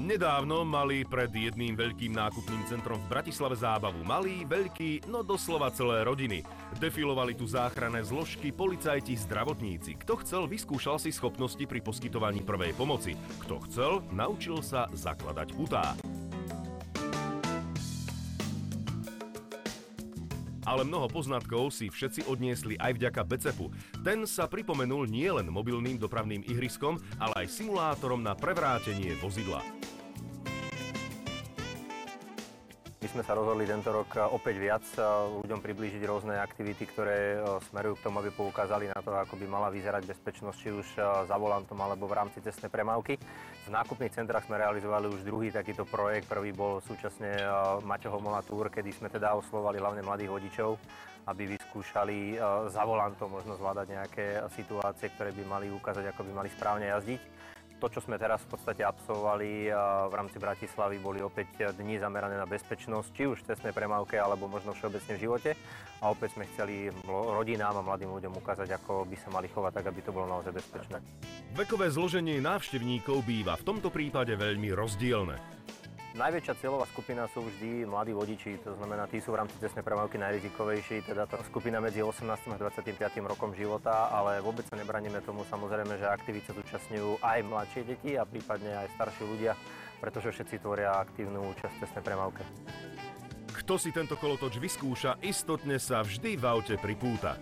Nedávno mali pred jedným veľkým nákupným centrom v Bratislave zábavu malí, veľkí, no doslova celé rodiny. Defilovali tu záchranné zložky, policajti, zdravotníci. Kto chcel, vyskúšal si schopnosti pri poskytovaní prvej pomoci. Kto chcel, naučil sa zakladať putá. Ale mnoho poznatkov si všetci odniesli aj vďaka BECEPu. Ten sa pripomenul nielen mobilným dopravným ihriskom, ale aj simulátorom na prevrátenie vozidla. My sme sa rozhodli tento rok opäť viac ľuďom priblížiť rôzne aktivity, ktoré smerujú k tomu, aby poukázali na to, ako by mala vyzerať bezpečnosť, či už za volantom alebo v rámci cestnej premávky. V nákupných centrách sme realizovali už druhý takýto projekt. Prvý bol súčasne Maťo Homola Tour, kedy sme teda oslovovali hlavne mladých vodičov, aby vyskúšali za volantom možno zvládať nejaké situácie, ktoré by mali ukázať, ako by mali správne jazdiť. To, čo sme teraz v podstate absolvovali v rámci Bratislavy, boli opäť dni zamerané na bezpečnosť, či už v cestnej premávke, alebo možno všeobecne v živote. A opäť sme chceli rodinám a mladým ľuďom ukázať, ako by sa mali chovať, tak aby to bolo naozaj bezpečné. Vekové zloženie návštevníkov býva v tomto prípade veľmi rozdielne. Najväčšia cieľová skupina sú vždy mladí vodiči, to znamená, tí sú v rámci cestnej premávky najrizikovejší, teda tá skupina medzi 18 a 25 rokom života, ale vôbec sa nebraníme tomu, samozrejme, že aktivít sa zúčastňujú aj mladšie deti a prípadne aj starší ľudia, pretože všetci tvoria aktívnu účasť v cestnej premávke. Kto si tento kolotoč vyskúša, istotne sa vždy v aute pripúta.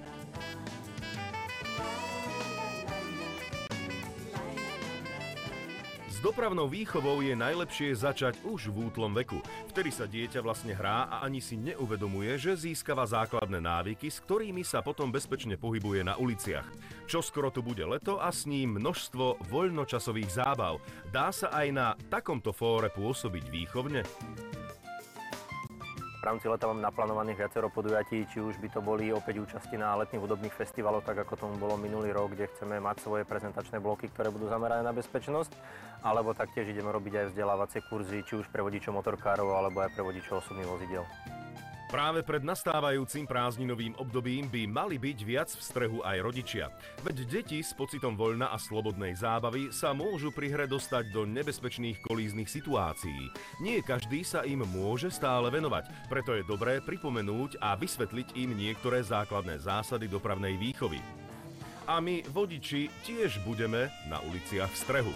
S dopravnou výchovou je najlepšie začať už v útlom veku. Vtedy sa dieťa vlastne hrá a ani si neuvedomuje, že získava základné návyky, s ktorými sa potom bezpečne pohybuje na uliciach. Čoskoro tu bude leto a s ním množstvo voľnočasových zábav. Dá sa aj na takomto fóre pôsobiť výchovne? V rámci leta mám naplánovaných viacero podujatí, či už by to boli opäť účasti na letných hudobných festivaloch, tak ako tomu bolo minulý rok, kde chceme mať svoje prezentačné bloky, ktoré budú zamerané na bezpečnosť, alebo taktiež ideme robiť aj vzdelávacie kurzy, či už pre vodičov motorkárov, alebo aj pre vodičov osobných vozidiel. Práve pred nastávajúcim prázdninovým obdobím by mali byť viac v strehu aj rodičia. Veď deti s pocitom voľna a slobodnej zábavy sa môžu pri hre dostať do nebezpečných kolíznych situácií. Nie každý sa im môže stále venovať, preto je dobré pripomenúť a vysvetliť im niektoré základné zásady dopravnej výchovy. A my, vodiči, tiež budeme na uliciach v strehu.